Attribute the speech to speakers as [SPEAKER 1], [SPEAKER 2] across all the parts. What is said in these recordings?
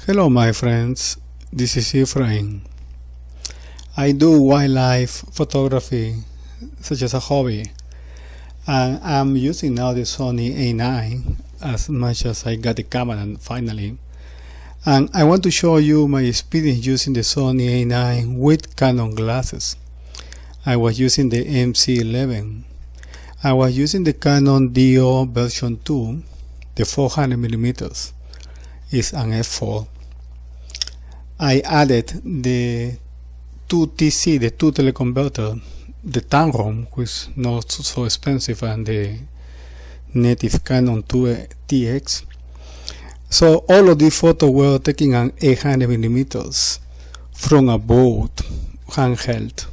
[SPEAKER 1] Hello my friends, this is Ephraim. I do wildlife photography such as a hobby, and I'm using now the Sony A9 as much as I got the camera finally. And I want to show you my experience using the Sony A9 with Canon glasses. I was using the MC11. I was using the Canon DO version 2, the 400mm. Is an f4. I added the 2TC, the 2 teleconverter, the tamron, which is not so expensive, and the native Canon 2TX. So all of these photos were taken on 800mm from a boat, handheld.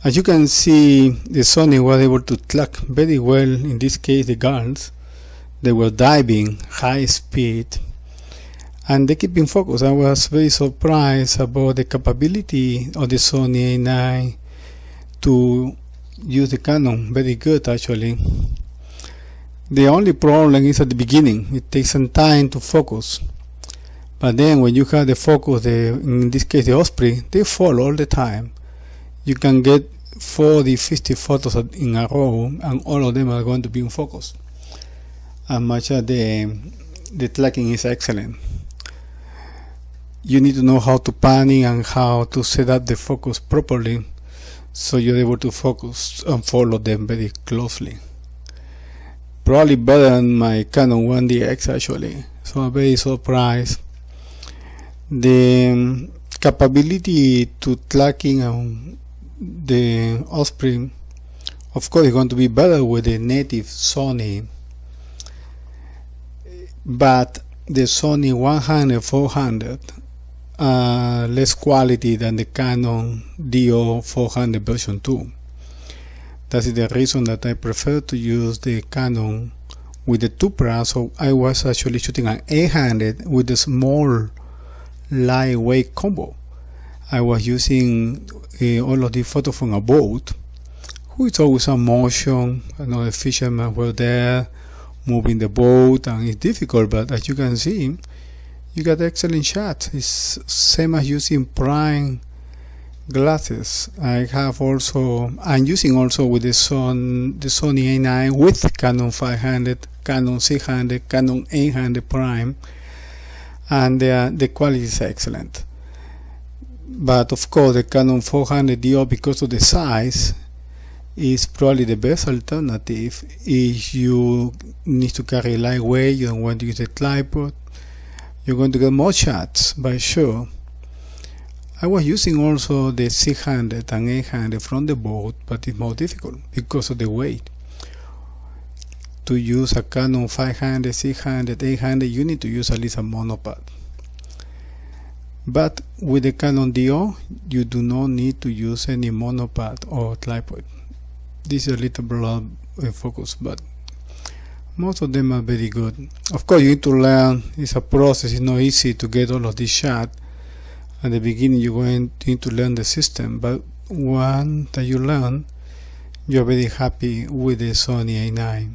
[SPEAKER 1] As you can see, the Sony was able to track very well, in this case the girls. They were diving high speed and they keep in focus. I was very surprised about the capability of the Sony A9 to use the Canon. Very good actually. The only problem is at the beginning. It takes some time to focus, but then when you have the focus, in this case the Osprey, they fall all the time. You can get 40-50 photos in a row and all of them are going to be in focus. And much of the tracking is excellent. You need to know how to pan in and how to set up the focus properly so you're able to focus and follow them very closely. Probably better than my Canon 1DX actually, so I'm very surprised. The capability to tracking on the Osprey, of course, is going to be better with the native Sony, but the Sony 100-400 less quality than the Canon DO 400 version 2. That is the reason that I prefer to use the Canon with the 2 pros. So I was actually shooting an 800 with a small lightweight combo. I was using all of the photos from a boat, which always a motion. Another fishermen were there moving the boat, and it's difficult, but as you can see, you got excellent shots. It's same as using prime glasses. I'm using also with the Sony A9 with Canon 500, Canon 600, Canon 800 prime, and the quality is excellent. But of course the Canon 400 DO, because of the size, is probably the best alternative if you need to carry lightweight, you don't want to use a tripod. You're going to get more shots, by sure. I was using also the 600 and 800 from the boat, but it's more difficult because of the weight. To use a Canon 500, 600, 800, you need to use at least a monopod. But with the Canon DO, you do not need to use any monopod or tripod. This is a little blurred focus, but most of them are very good. Of course, you need to learn. It's a process. It's not easy to get all of these shots. At the beginning, you're going to need to learn the system, but once that you learn, you're very happy with the Sony A9.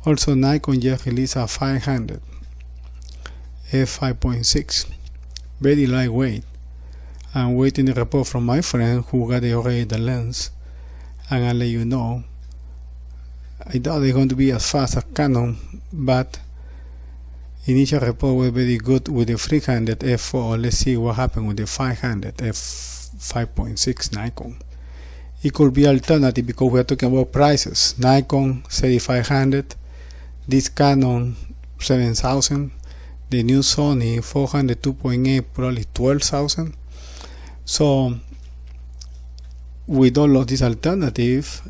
[SPEAKER 1] Also, Nikon just released a 500 f5.6, very lightweight. I'm waiting a report from my friend who got already the lens, and I'll let you know. I doubt they're going to be as fast as Canon, but initial report was very good with the 300 f4. Let's see what happened with the 500 f5.6 Nikon. It could be alternative because we are talking about prices. Nikon 3500, this Canon 7000, the new Sony 400 2.8 probably 12,000. So with all of these alternatives,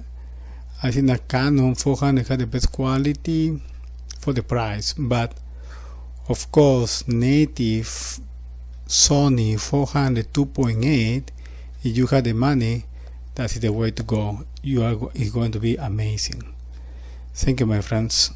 [SPEAKER 1] I think that Canon 400 has the best quality for the price, but of course native Sony 400 2.8, if you have the money, that's the way to go. It's going to be amazing. Thank you, my friends.